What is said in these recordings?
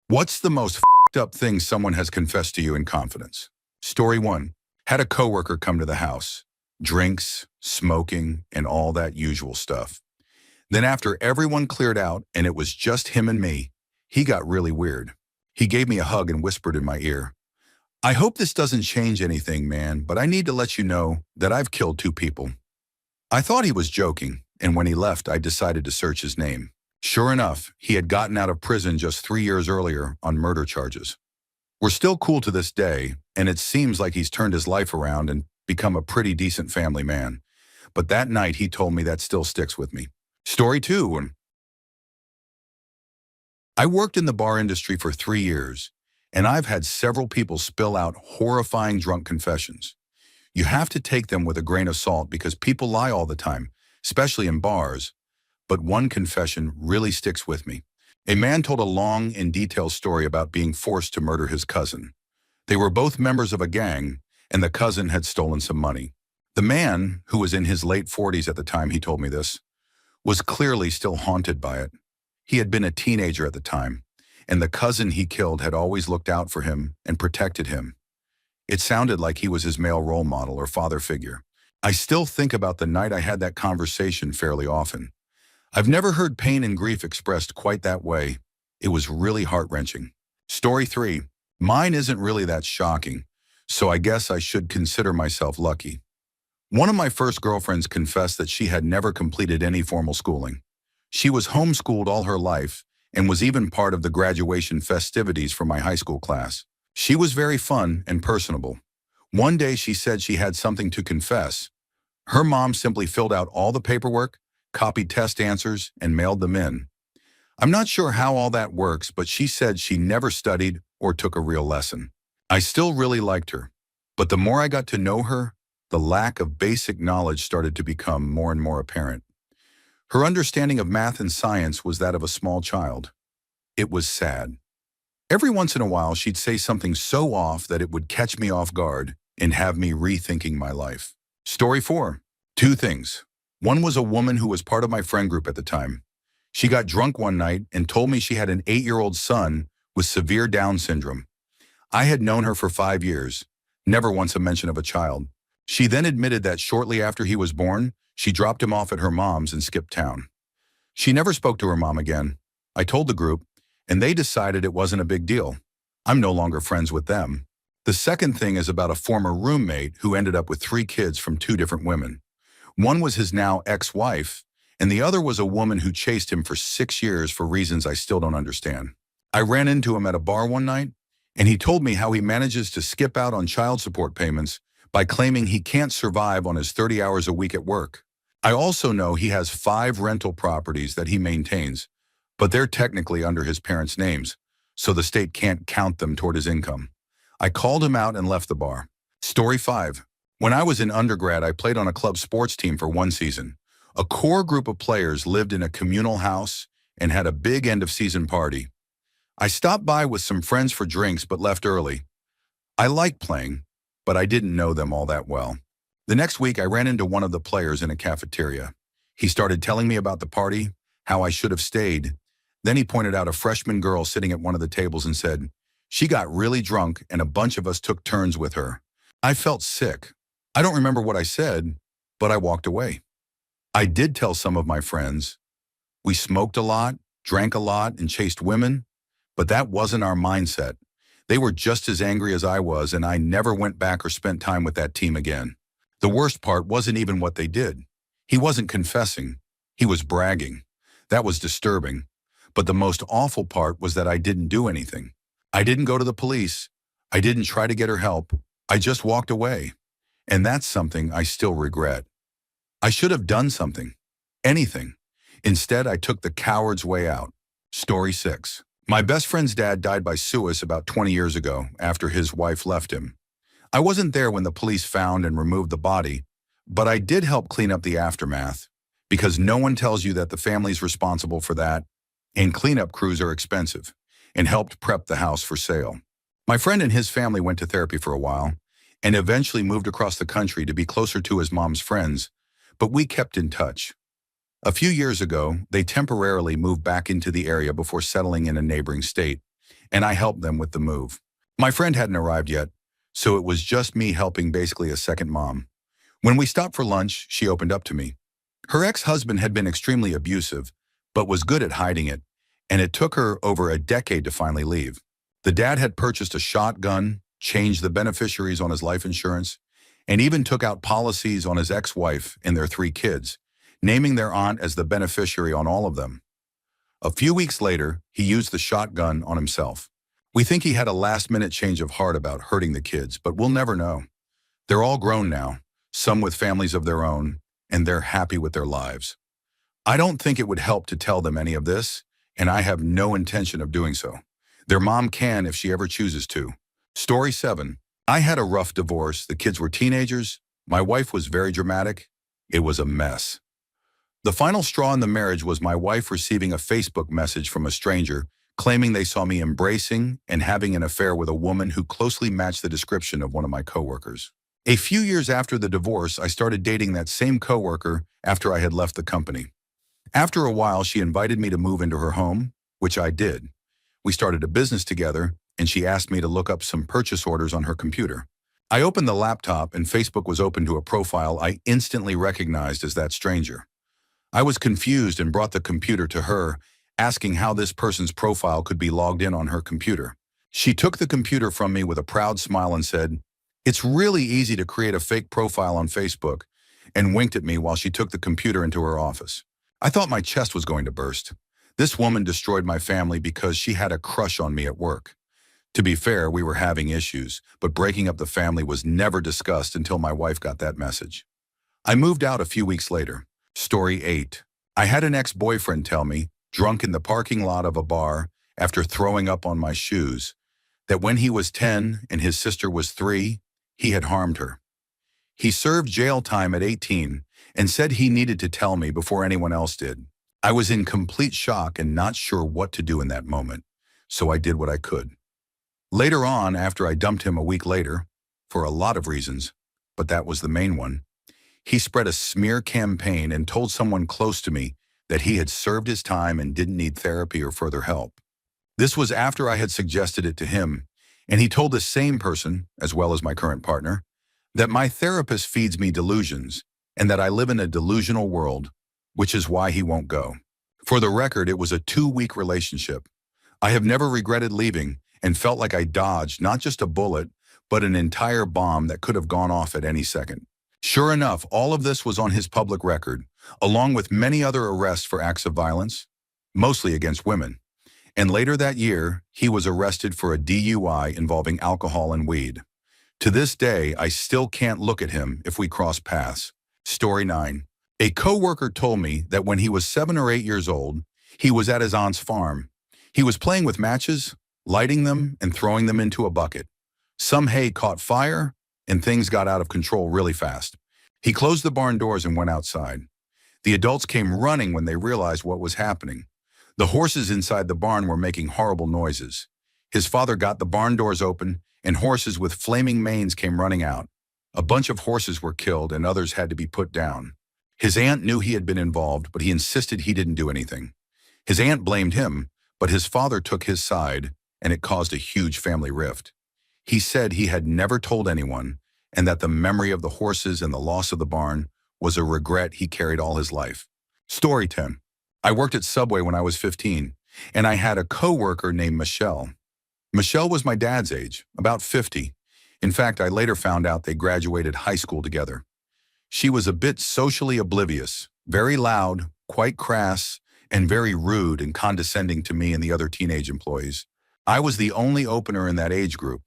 What's the most fucked up thing someone has confessed to you in confidence? Story 1. Had a coworker come to the house. Drinks, smoking, and all that usual stuff. Then after everyone cleared out and it was just him and me, he got really weird. He gave me a hug and whispered in my ear, "I hope this doesn't change anything, man, but I need to let you know that I've killed 2 people." I thought he was joking, and when he left, I decided to search his name. Sure enough, he had gotten out of prison just 3 years earlier on murder charges. We're still cool to this day, and it seems like he's turned his life around and become a pretty decent family man. But that night, he told me that still sticks with me. Story 2. I worked in the bar industry for 3 years, and I've had several people spill out horrifying drunk confessions. You have to take them with a grain of salt because people lie all the time, especially in bars. But one confession really sticks with me. A man told a long and detailed story about being forced to murder his cousin. They were both members of a gang, and the cousin had stolen some money. The man, who was in his late 40s at the time he told me this, was clearly still haunted by it. He had been a teenager at the time, and the cousin he killed had always looked out for him and protected him. It sounded like he was his male role model or father figure. I still think about the night I had that conversation fairly often. I've never heard pain and grief expressed quite that way. It was really heart-wrenching. Story 3. Mine isn't really that shocking, so I guess I should consider myself lucky. One of my first girlfriends confessed that she had never completed any formal schooling. She was homeschooled all her life and was even part of the graduation festivities for my high school class. She was very fun and personable. One day she said she had something to confess. Her mom simply filled out all the paperwork, copied test answers, and mailed them in. I'm not sure how all that works, but she said she never studied or took a real lesson. I still really liked her, but the more I got to know her, the lack of basic knowledge started to become more and more apparent. Her understanding of math and science was that of a small child. It was sad. Every once in a while, she'd say something so off that it would catch me off guard and have me rethinking my life. Story 4. 2 things. One was a woman who was part of my friend group at the time. She got drunk one night and told me she had an 8-year-old son with severe Down syndrome. I had known her for 5 years, never once a mention of a child. She then admitted that shortly after he was born, she dropped him off at her mom's and skipped town. She never spoke to her mom again. I told the group, and they decided it wasn't a big deal. I'm no longer friends with them. The second thing is about a former roommate who ended up with 3 kids from 2 different women. One was his now ex-wife, and the other was a woman who chased him for 6 years for reasons I still don't understand. I ran into him at a bar one night, and he told me how he manages to skip out on child support payments by claiming he can't survive on his 30 hours a week at work. I also know he has 5 rental properties that he maintains, but they're technically under his parents' names, so the state can't count them toward his income. I called him out and left the bar. Story 5. When I was in undergrad, I played on a club sports team for 1 season. A core group of players lived in a communal house and had a big end-of-season party. I stopped by with some friends for drinks but left early. I liked playing, but I didn't know them all that well. The next week, I ran into one of the players in a cafeteria. He started telling me about the party, how I should have stayed. Then he pointed out a freshman girl sitting at one of the tables and said, "She got really drunk and a bunch of us took turns with her." I felt sick. I don't remember what I said, but I walked away. I did tell some of my friends. We smoked a lot, drank a lot, and chased women, but that wasn't our mindset. They were just as angry as I was, and I never went back or spent time with that team again. The worst part wasn't even what they did. He wasn't confessing. He was bragging. That was disturbing. But the most awful part was that I didn't do anything. I didn't go to the police. I didn't try to get her help. I just walked away. And that's something I still regret. I should have done something. Anything. Instead, I took the coward's way out. Story 6. My best friend's dad died by suicide about 20 years ago after his wife left him. I wasn't there when the police found and removed the body, but I did help clean up the aftermath because no one tells you that the family's responsible for that, and cleanup crews are expensive, and helped prep the house for sale. My friend and his family went to therapy for a while and eventually moved across the country to be closer to his mom's friends, but we kept in touch. A few years ago, they temporarily moved back into the area before settling in a neighboring state, and I helped them with the move. My friend hadn't arrived yet, so it was just me helping, basically a second mom. When we stopped for lunch, she opened up to me. Her ex-husband had been extremely abusive, but was good at hiding it, and it took her over a decade to finally leave. The dad had purchased a shotgun, changed the beneficiaries on his life insurance, and even took out policies on his ex-wife and their 3 kids, naming their aunt as the beneficiary on all of them. A few weeks later, he used the shotgun on himself. We think he had a last-minute change of heart about hurting the kids, but we'll never know. They're all grown now, some with families of their own, and they're happy with their lives. I don't think it would help to tell them any of this, and I have no intention of doing so. Their mom can if she ever chooses to. Story 7. I had a rough divorce. The kids were teenagers. My wife was very dramatic. It was a mess. The final straw in the marriage was my wife receiving a Facebook message from a stranger claiming they saw me embracing and having an affair with a woman who closely matched the description of one of my coworkers. A few years after the divorce, I started dating that same coworker after I had left the company. After a while, she invited me to move into her home, which I did. We started a business together, and she asked me to look up some purchase orders on her computer. I opened the laptop, and Facebook was open to a profile I instantly recognized as that stranger. I was confused and brought the computer to her, asking how this person's profile could be logged in on her computer. She took the computer from me with a proud smile and said, "It's really easy to create a fake profile on Facebook," and winked at me while she took the computer into her office. I thought my chest was going to burst. This woman destroyed my family because she had a crush on me at work. To be fair, we were having issues, but breaking up the family was never discussed until my wife got that message. I moved out a few weeks later. Story 8. I had an ex-boyfriend tell me, drunk in the parking lot of a bar after throwing up on my shoes, that when he was 10 and his sister was 3, he had harmed her. He served jail time at 18 and said he needed to tell me before anyone else did. I was in complete shock and not sure what to do in that moment, so I did what I could. Later on, after I dumped him a week later, for a lot of reasons, but that was the main one, he spread a smear campaign and told someone close to me that he had served his time and didn't need therapy or further help. This was after I had suggested it to him, and he told the same person, as well as my current partner, that my therapist feeds me delusions and that I live in a delusional world, which is why he won't go. For the record, it was a 2-week relationship. I have never regretted leaving and felt like I dodged not just a bullet, but an entire bomb that could have gone off at any second. Sure enough, all of this was on his public record, along with many other arrests for acts of violence, mostly against women. And later that year, he was arrested for a DUI involving alcohol and weed. To this day, I still can't look at him if we cross paths. Story 9. A coworker told me that when he was 7 or 8 years old, he was at his aunt's farm. He was playing with matches, lighting them, and throwing them into a bucket. Some hay caught fire, and things got out of control really fast. He closed the barn doors and went outside. The adults came running when they realized what was happening. The horses inside the barn were making horrible noises. His father got the barn doors open, and horses with flaming manes came running out. A bunch of horses were killed, and others had to be put down. His aunt knew he had been involved, but he insisted he didn't do anything. His aunt blamed him, but his father took his side, and it caused a huge family rift. He said he had never told anyone, and that the memory of the horses and the loss of the barn was a regret he carried all his life. Story 10. I worked at Subway when I was 15, and I had a coworker named Michelle. Michelle was my dad's age, about 50. In fact, I later found out they graduated high school together. She was a bit socially oblivious, very loud, quite crass, and very rude and condescending to me and the other teenage employees. I was the only opener in that age group,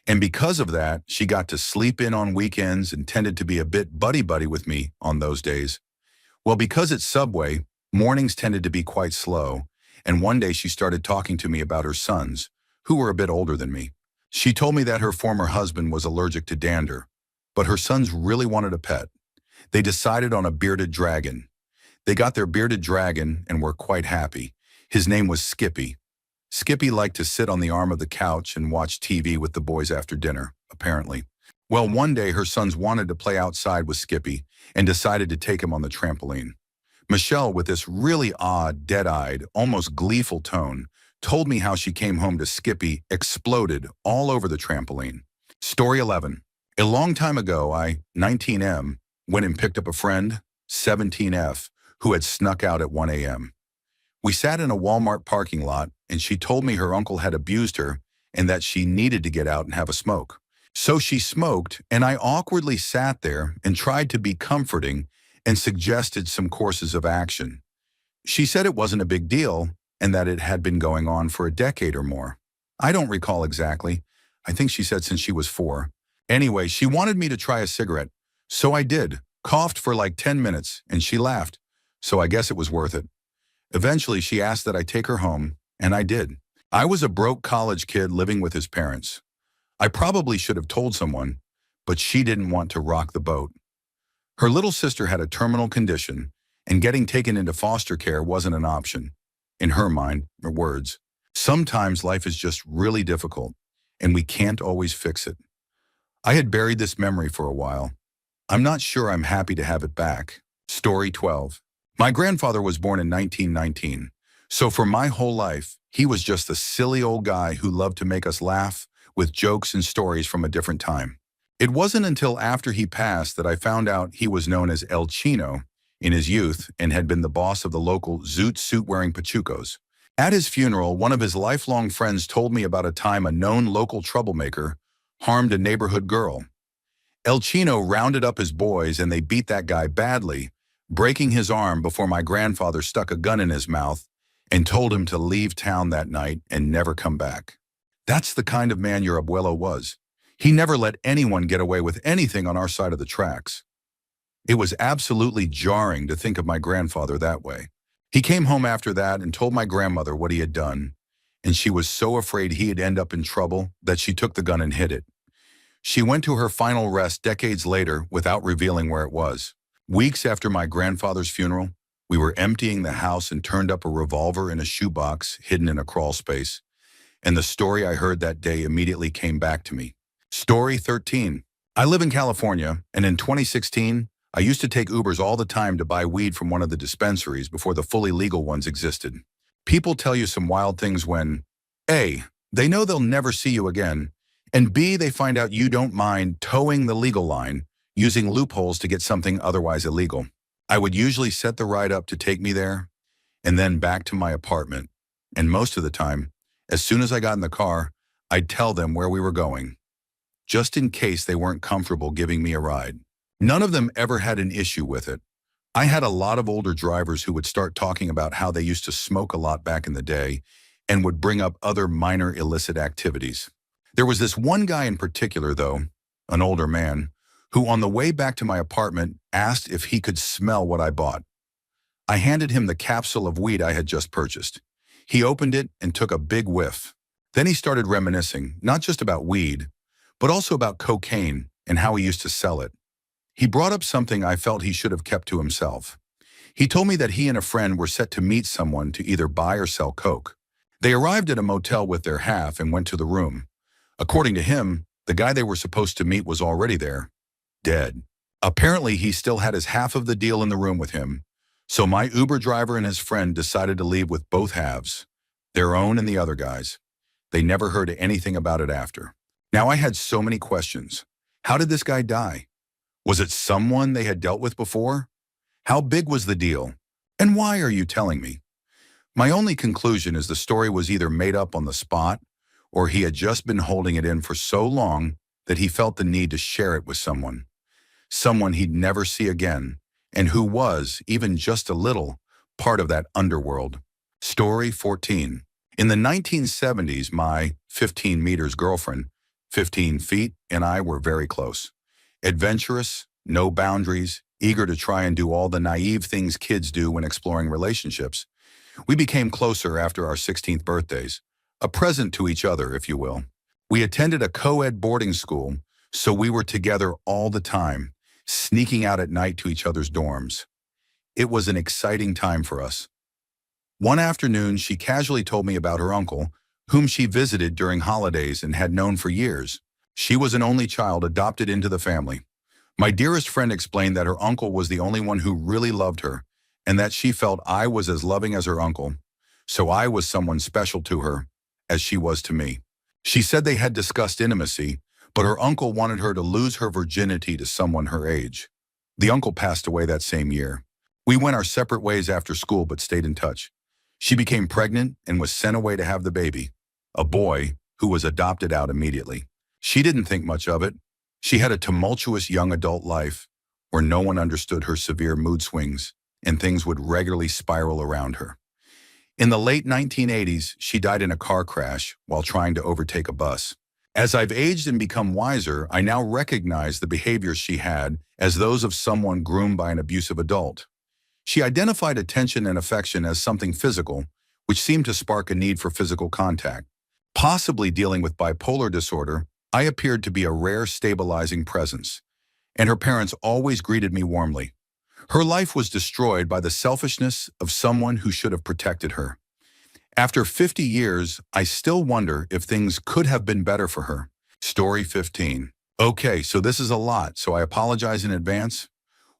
and because of that, she got to sleep in on weekends and tended to be a bit buddy-buddy with me on those days. Well, because it's Subway, mornings tended to be quite slow, and one day she started talking to me about her sons, who were a bit older than me. She told me that her former husband was allergic to dander, but her sons really wanted a pet. They decided on a bearded dragon. They got their bearded dragon and were quite happy. His name was Skippy. Skippy liked to sit on the arm of the couch and watch TV with the boys after dinner, apparently. Well, one day her sons wanted to play outside with Skippy and decided to take him on the trampoline. Michelle, with this really odd, dead-eyed, almost gleeful tone, told me how she came home to Skippy exploded all over the trampoline. Story 11. A long time ago, I, 19M, went and picked up a friend, 17F, who had snuck out at 1 a.m. We sat in a Walmart parking lot, and she told me her uncle had abused her and that she needed to get out and have a smoke. So she smoked, and I awkwardly sat there and tried to be comforting and suggested some courses of action. She said it wasn't a big deal and that it had been going on for a decade or more. I don't recall exactly. I think she said since she was 4. Anyway, she wanted me to try a cigarette. So I did, coughed for like 10 minutes, and she laughed. So I guess it was worth it. Eventually, she asked that I take her home, and I did. I was a broke college kid living with his parents. I probably should have told someone, but she didn't want to rock the boat. Her little sister had a terminal condition, and getting taken into foster care wasn't an option. In her mind, or words, sometimes life is just really difficult, and we can't always fix it. I had buried this memory for a while. I'm not sure I'm happy to have it back. Story 12. My grandfather was born in 1919, so for my whole life, he was just a silly old guy who loved to make us laugh with jokes and stories from a different time. It wasn't until after he passed that I found out he was known as El Chino in his youth and had been the boss of the local zoot suit-wearing Pachucos. At his funeral, one of his lifelong friends told me about a time a known local troublemaker harmed a neighborhood girl. El Chino rounded up his boys and they beat that guy badly, breaking his arm before my grandfather stuck a gun in his mouth and told him to leave town that night and never come back. That's the kind of man your abuelo was. He never let anyone get away with anything on our side of the tracks. It was absolutely jarring to think of my grandfather that way. He came home after that and told my grandmother what he had done, and she was so afraid he'd end up in trouble that she took the gun and hid it. She went to her final rest decades later without revealing where it was. Weeks after my grandfather's funeral, we were emptying the house and turned up a revolver in a shoebox hidden in a crawl space, and the story I heard that day immediately came back to me. Story 13. I live in California, and in 2016, I used to take Ubers all the time to buy weed from one of the dispensaries before the fully legal ones existed. People tell you some wild things when A, they know they'll never see you again, and B, they find out you don't mind towing the legal line, using loopholes to get something otherwise illegal. I would usually set the ride up to take me there, and then back to my apartment. And most of the time, as soon as I got in the car, I'd tell them where we were going, just in case they weren't comfortable giving me a ride. None of them ever had an issue with it. I had a lot of older drivers who would start talking about how they used to smoke a lot back in the day and would bring up other minor illicit activities. There was this one guy in particular, though, an older man, who on the way back to my apartment asked if he could smell what I bought. I handed him the capsule of weed I had just purchased. He opened it and took a big whiff. Then he started reminiscing, not just about weed, but also about cocaine and how he used to sell it. He brought up something I felt he should have kept to himself. He told me that he and a friend were set to meet someone to either buy or sell coke. They arrived at a motel with their half and went to the room. According to him, the guy they were supposed to meet was already there, dead. Apparently, he still had his half of the deal in the room with him, so my Uber driver and his friend decided to leave with both halves, their own and the other guy's. They never heard anything about it after. Now I had so many questions. How did this guy die? Was it someone they had dealt with before? How big was the deal? And why are you telling me? My only conclusion is the story was either made up on the spot, or he had just been holding it in for so long that he felt the need to share it with someone he'd never see again, and who was, even just a little, part of that underworld. Story 14. In the 1970s, my 15 meters girlfriend, 15 feet, and I were very close. Adventurous, no boundaries, eager to try and do all the naive things kids do when exploring relationships. We became closer after our 16th birthdays, a present to each other, if you will. We attended a co-ed boarding school, so we were together all the time, sneaking out at night to each other's dorms. It was an exciting time for us. One afternoon, she casually told me about her uncle, whom she visited during holidays and had known for years. She was an only child adopted into the family. My dearest friend explained that her uncle was the only one who really loved her, and that she felt I was as loving as her uncle. so I was someone special to her, as she was to me. She said they had discussed intimacy, but her uncle wanted her to lose her virginity to someone her age. The uncle passed away that same year. We went our separate ways after school but stayed in touch. She became pregnant and was sent away to have the baby, a boy who was adopted out immediately. She didn't think much of it. She had a tumultuous young adult life where no one understood her severe mood swings and things would regularly spiral around her. In the late 1980s, she died in a car crash while trying to overtake a bus. As I've aged and become wiser, I now recognize the behaviors she had as those of someone groomed by an abusive adult. She identified attention and affection as something physical, which seemed to spark a need for physical contact. Possibly dealing with bipolar disorder, I appeared to be a rare stabilizing presence, and her parents always greeted me warmly. Her life was destroyed by the selfishness of someone who should have protected her. After 50 years, I still wonder if things could have been better for her. Story 15. Okay, so this is a lot, so I apologize in advance.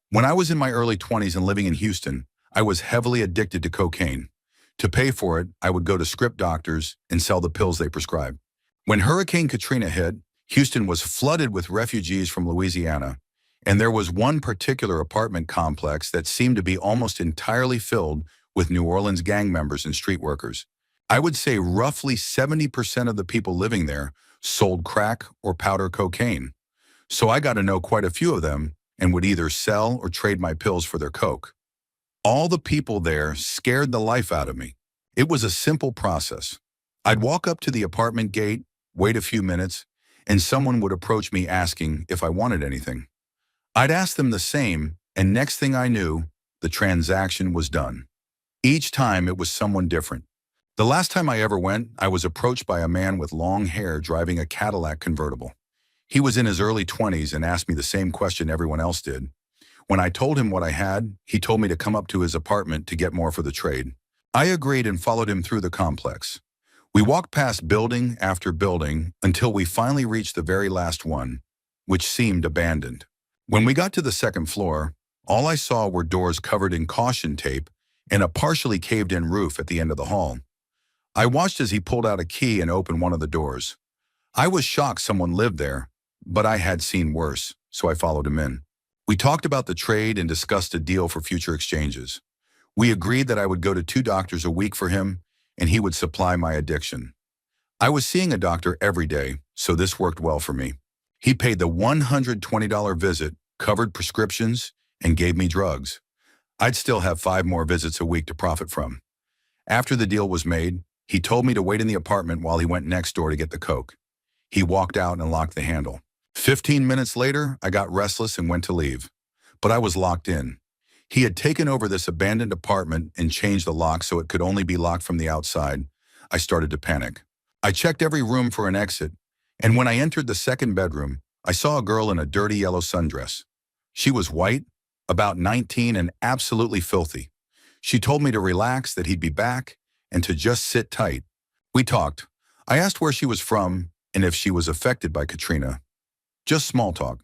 When I was in my early 20s and living in Houston, I was heavily addicted to cocaine. To pay for it, I would go to script doctors and sell the pills they prescribed. When Hurricane Katrina hit, Houston was flooded with refugees from Louisiana, and there was one particular apartment complex that seemed to be almost entirely filled with New Orleans gang members and street workers. I would say roughly 70% of the people living there sold crack or powder cocaine. So I got to know quite a few of them and would either sell or trade my pills for their coke. All the people there scared the life out of me. It was a simple process. I'd walk up to the apartment gate, wait a few minutes, and someone would approach me asking if I wanted anything. I'd ask them the same, and next thing I knew, the transaction was done. Each time it was someone different. The last time I ever went, I was approached by a man with long hair driving a Cadillac convertible. He was in his early 20s and asked me the same question everyone else did. When I told him what I had, he told me to come up to his apartment to get more for the trade. I agreed and followed him through the complex. We walked past building after building until we finally reached the very last one, which seemed abandoned. When we got to the second floor, all I saw were doors covered in caution tape and a partially caved-in roof at the end of the hall. I watched as he pulled out a key and opened one of the doors. I was shocked someone lived there, but I had seen worse, so I followed him in. We talked about the trade and discussed a deal for future exchanges. We agreed that I would go to 2 doctors a week for him, and he would supply my addiction. I was seeing a doctor every day, so this worked well for me. He paid the $120 visit, covered prescriptions, and gave me drugs. I'd still have 5 more visits a week to profit from. After the deal was made, he told me to wait in the apartment while he went next door to get the coke. He walked out and locked the handle. 15 minutes later, I got restless and went to leave. But I was locked in. He had taken over this abandoned apartment and changed the lock so it could only be locked from the outside. I started to panic. I checked every room for an exit, and when I entered the second bedroom, I saw a girl in a dirty yellow sundress. She was white, about 19, and absolutely filthy. She told me to relax, that he'd be back, and to just sit tight. We talked. I asked where she was from and if she was affected by Katrina. Just small talk.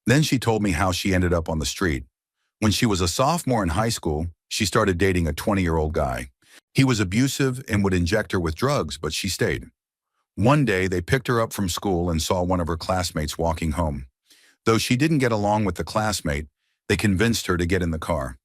Then she told me how she ended up on the street. When she was a sophomore in high school, she started dating a 20-year-old guy. He was abusive and would inject her with drugs, but she stayed. One day, they picked her up from school and saw one of her classmates walking home. Though she didn't get along with the classmate, they convinced her to get in the car.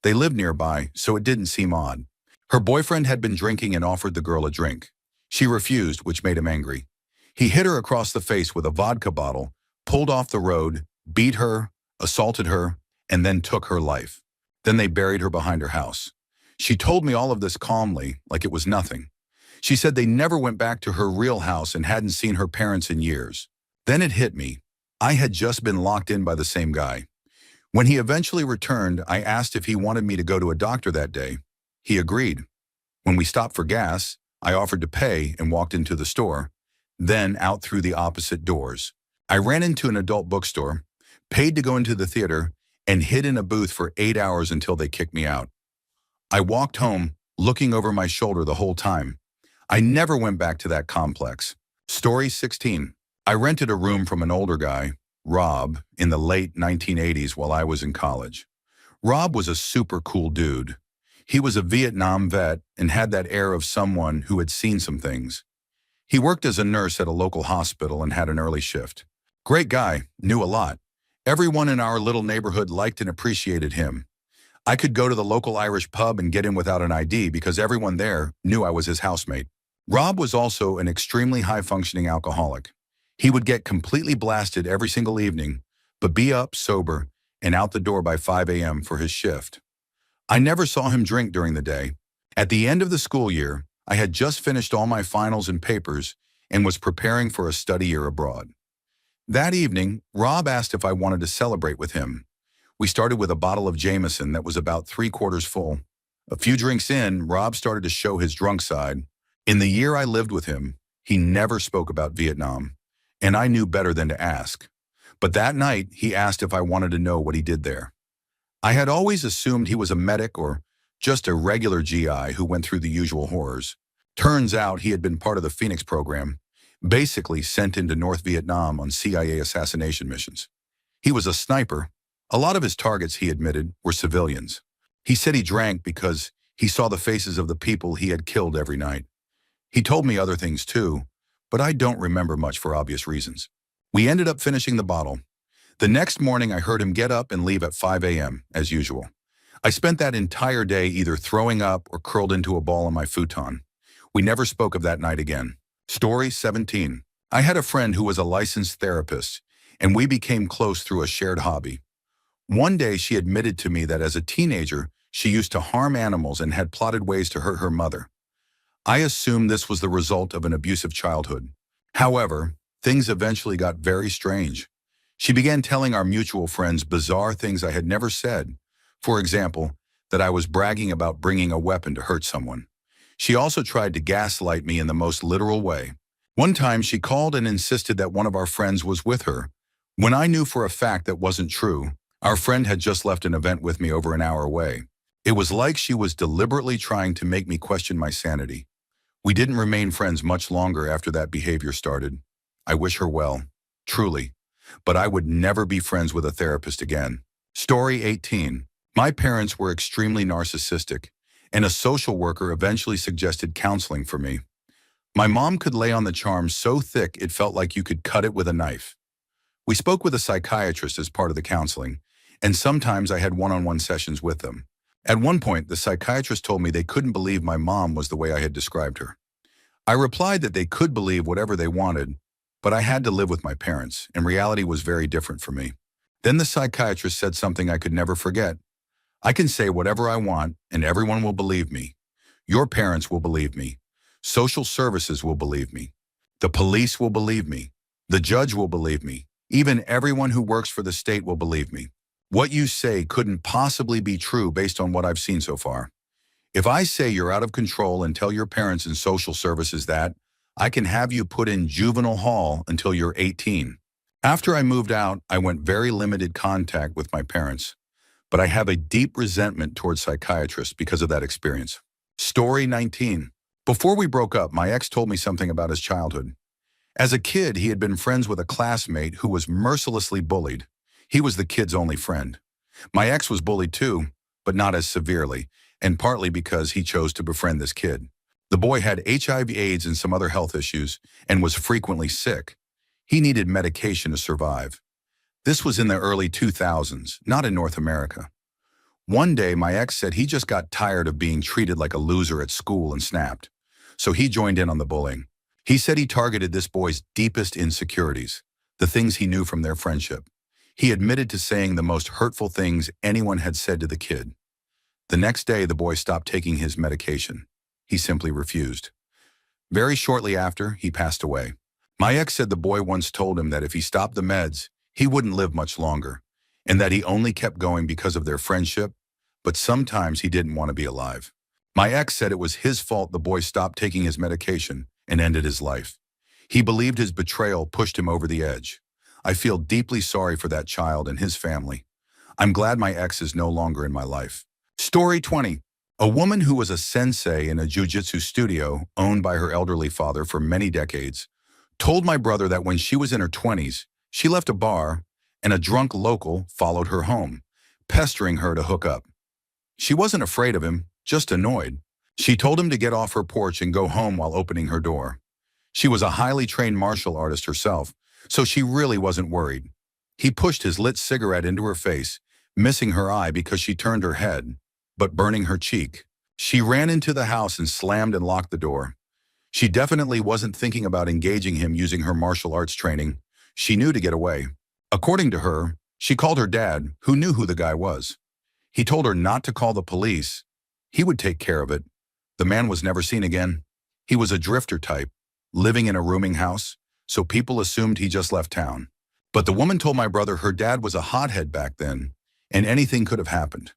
They lived nearby, so it didn't seem odd. Her boyfriend had been drinking and offered the girl a drink. She refused, which made him angry. He hit her across the face with a vodka bottle, pulled off the road, beat her, assaulted her, and then took her life. Then they buried her behind her house. She told me all of this calmly, like it was nothing. She said they never went back to her real house and hadn't seen her parents in years. Then it hit me. I had just been locked in by the same guy. When he eventually returned, I asked if he wanted me to go to a doctor that day. He agreed. When we stopped for gas, I offered to pay and walked into the store, then out through the opposite doors. I ran into an adult bookstore, paid to go into the theater, and hid in a booth for 8 hours until they kicked me out. I walked home, looking over my shoulder the whole time. I never went back to that complex. Story 16. I rented a room from an older guy, Rob, in the late 1980s while I was in college. Rob was a super cool dude. He was a Vietnam vet and had that air of someone who had seen some things. He worked as a nurse at a local hospital and had an early shift. Great guy, knew a lot. Everyone in our little neighborhood liked and appreciated him. I could go to the local Irish pub and get in without an ID because everyone there knew I was his housemate. Rob was also an extremely high-functioning alcoholic. He would get completely blasted every single evening, but be up, sober, and out the door by 5 a.m. for his shift. I never saw him drink during the day. At the end of the school year, I had just finished all my finals and papers and was preparing for a study year abroad. That evening, Rob asked if I wanted to celebrate with him. We started with a bottle of Jameson that was about 3/4 full. A few drinks in, Rob started to show his drunk side. In the year I lived with him, he never spoke about Vietnam, and I knew better than to ask. But that night, he asked if I wanted to know what he did there. I had always assumed he was a medic or just a regular GI who went through the usual horrors. Turns out he had been part of the Phoenix program, basically sent into North Vietnam on CIA assassination missions. He was a sniper. A lot of his targets, he admitted, were civilians. He said he drank because he saw the faces of the people he had killed every night. He told me other things too, but I don't remember much for obvious reasons. We ended up finishing the bottle. The next morning, I heard him get up and leave at 5 a.m., as usual. I spent that entire day either throwing up or curled into a ball on my futon. We never spoke of that night again. Story 17. I had a friend who was a licensed therapist, and we became close through a shared hobby. One day, she admitted to me that as a teenager, she used to harm animals and had plotted ways to hurt her mother. I assumed this was the result of an abusive childhood. However, things eventually got very strange. She began telling our mutual friends bizarre things I had never said. For example, that I was bragging about bringing a weapon to hurt someone. She also tried to gaslight me in the most literal way. One time, she called and insisted that one of our friends was with her, when I knew for a fact that wasn't true. Our friend had just left an event with me over an hour away. It was like she was deliberately trying to make me question my sanity. We didn't remain friends much longer after that behavior started. I wish her well, truly, but I would never be friends with a therapist again. Story 18. My parents were extremely narcissistic, and a social worker eventually suggested counseling for me. My mom could lay on the charm so thick it felt like you could cut it with a knife. We spoke with a psychiatrist as part of the counseling, and sometimes I had one-on-one sessions with them. At one point, the psychiatrist told me they couldn't believe my mom was the way I had described her. I replied that they could believe whatever they wanted, but I had to live with my parents, and reality was very different for me. Then the psychiatrist said something I could never forget. I can say whatever I want, and everyone will believe me. Your parents will believe me. Social services will believe me. The police will believe me. The judge will believe me. Even everyone who works for the state will believe me. What you say couldn't possibly be true based on what I've seen so far. If I say you're out of control and tell your parents in social services that, I can have you put in juvenile hall until you're 18. After I moved out, I went very limited contact with my parents, but I have a deep resentment towards psychiatrists because of that experience. Story 19. Before we broke up, my ex told me something about his childhood. As a kid, he had been friends with a classmate who was mercilessly bullied. He was the kid's only friend. My ex was bullied too, but not as severely, and partly because he chose to befriend this kid. The boy had HIV/AIDS and some other health issues and was frequently sick. He needed medication to survive. This was in the early 2000s, not in North America. One day, my ex said he just got tired of being treated like a loser at school and snapped. So he joined in on the bullying. He said he targeted this boy's deepest insecurities, the things he knew from their friendship. He admitted to saying the most hurtful things anyone had said to the kid. The next day, the boy stopped taking his medication. He simply refused. Very shortly after, he passed away. My ex said the boy once told him that if he stopped the meds, he wouldn't live much longer, and that he only kept going because of their friendship, but sometimes he didn't want to be alive. My ex said it was his fault the boy stopped taking his medication and ended his life. He believed his betrayal pushed him over the edge. I feel deeply sorry for that child and his family. I'm glad my ex is no longer in my life. Story 20. A woman who was a sensei in a jiu-jitsu studio owned by her elderly father for many decades told my brother that when she was in her 20s, she left a bar and a drunk local followed her home, pestering her to hook up. She wasn't afraid of him, just annoyed. She told him to get off her porch and go home while opening her door. She was a highly trained martial artist herself, so she really wasn't worried. He pushed his lit cigarette into her face, missing her eye because she turned her head, but burning her cheek. She ran into the house and slammed and locked the door. She definitely wasn't thinking about engaging him using her martial arts training. She knew to get away. According to her, she called her dad, who knew who the guy was. He told her not to call the police. He would take care of it. The man was never seen again. He was a drifter type, living in a rooming house, so people assumed he just left town. But the woman told my brother her dad was a hothead back then, and anything could have happened.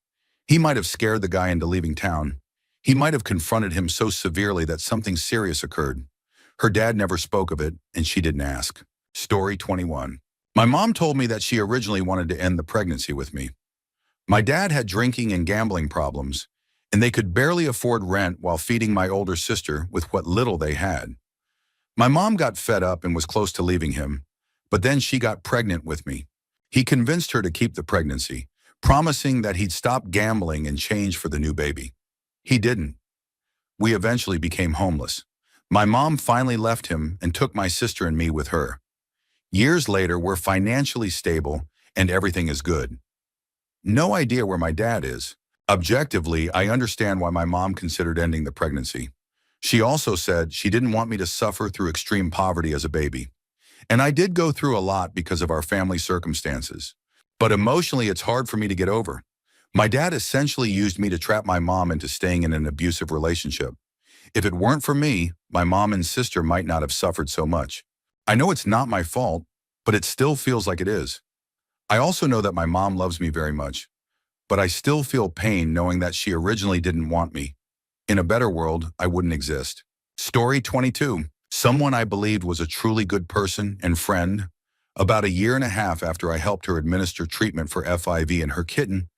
He might have scared the guy into leaving town. He might have confronted him so severely that something serious occurred. Her dad never spoke of it, and she didn't ask. Story 21. My mom told me that she originally wanted to end the pregnancy with me. My dad had drinking and gambling problems, and they could barely afford rent while feeding my older sister with what little they had. My mom got fed up and was close to leaving him, but then she got pregnant with me. He convinced her to keep the pregnancy, promising that he'd stop gambling and change for the new baby. He didn't. We eventually became homeless. My mom finally left him and took my sister and me with her. Years later, we're financially stable and everything is good. No idea where my dad is. Objectively, I understand why my mom considered ending the pregnancy. She also said she didn't want me to suffer through extreme poverty as a baby. And I did go through a lot because of our family circumstances. But emotionally, it's hard for me to get over. My dad essentially used me to trap my mom into staying in an abusive relationship. If it weren't for me, my mom and sister might not have suffered so much. I know it's not my fault, but it still feels like it is. I also know that my mom loves me very much, but I still feel pain knowing that she originally didn't want me. In a better world, I wouldn't exist. Story 22. Someone I believed was a truly good person and friend. About a year and a half after I helped her administer treatment for FIV in her kitten,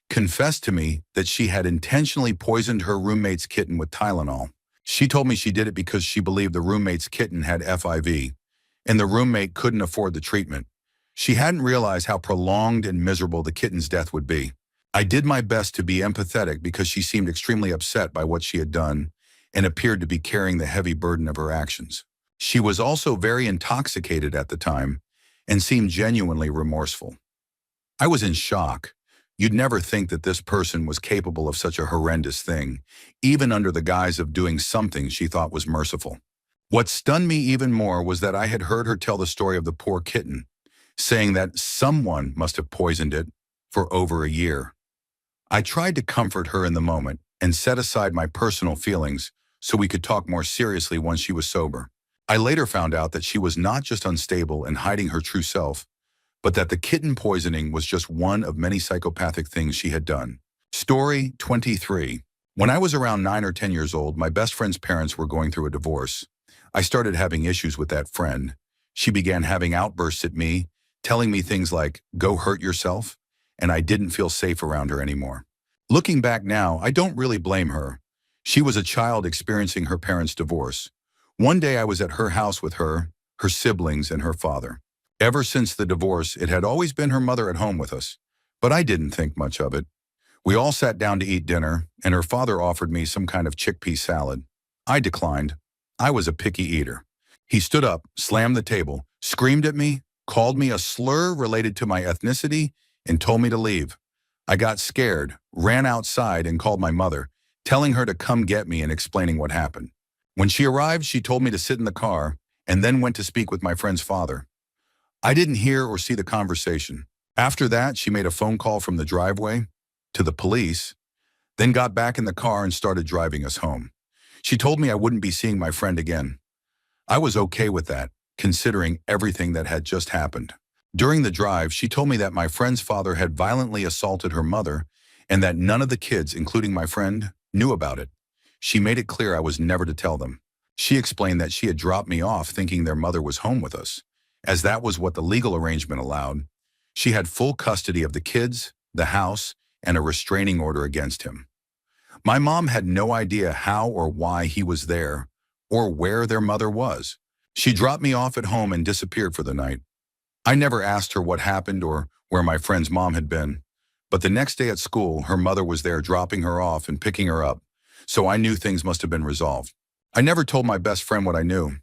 confessed to me that she had intentionally poisoned her roommate's kitten with Tylenol. She told me she did it because she believed the roommate's kitten had FIV, and the roommate couldn't afford the treatment. She hadn't realized how prolonged and miserable the kitten's death would be. I did my best to be empathetic because she seemed extremely upset by what she had done and appeared to be carrying the heavy burden of her actions. She was also very intoxicated at the time and seemed genuinely remorseful. I was in shock. You'd never think that this person was capable of such a horrendous thing, even under the guise of doing something she thought was merciful. What stunned me even more was that I had heard her tell the story of the poor kitten, saying that someone must have poisoned it for over a year. I tried to comfort her in the moment and set aside my personal feelings so we could talk more seriously once she was sober. I later found out that she was not just unstable and hiding her true self, but that the kitten poisoning was just one of many psychopathic things she had done. Story 23. When I was around 9 or 10 years old, my best friend's parents were going through a divorce. I started having issues with that friend. She began having outbursts at me, telling me things like, "Go hurt yourself," and I didn't feel safe around her anymore. Looking back now, I don't really blame her. She was a child experiencing her parents' divorce. One day I was at her house with her siblings, and her father. Ever since the divorce, it had always been her mother at home with us, but I didn't think much of it. We all sat down to eat dinner, and her father offered me some kind of chickpea salad. I declined. I was a picky eater. He stood up, slammed the table, screamed at me, called me a slur related to my ethnicity, and told me to leave. I got scared, ran outside, and called my mother, telling her to come get me and explaining what happened. When she arrived, she told me to sit in the car and then went to speak with my friend's father. I didn't hear or see the conversation. After that, she made a phone call from the driveway to the police, then got back in the car and started driving us home. She told me I wouldn't be seeing my friend again. I was okay with that, considering everything that had just happened. During the drive, she told me that my friend's father had violently assaulted her mother and that none of the kids, including my friend, knew about it. She made it clear I was never to tell them. She explained that she had dropped me off thinking their mother was home with us. As that was what the legal arrangement allowed, she had full custody of the kids, the house, and a restraining order against him. My mom had no idea how or why he was there or where their mother was. She dropped me off at home and disappeared for the night. I never asked her what happened or where my friend's mom had been, But the next day at school, her mother was there dropping her off and picking her up, so I knew things must have been resolved. I never told my best friend what I knew.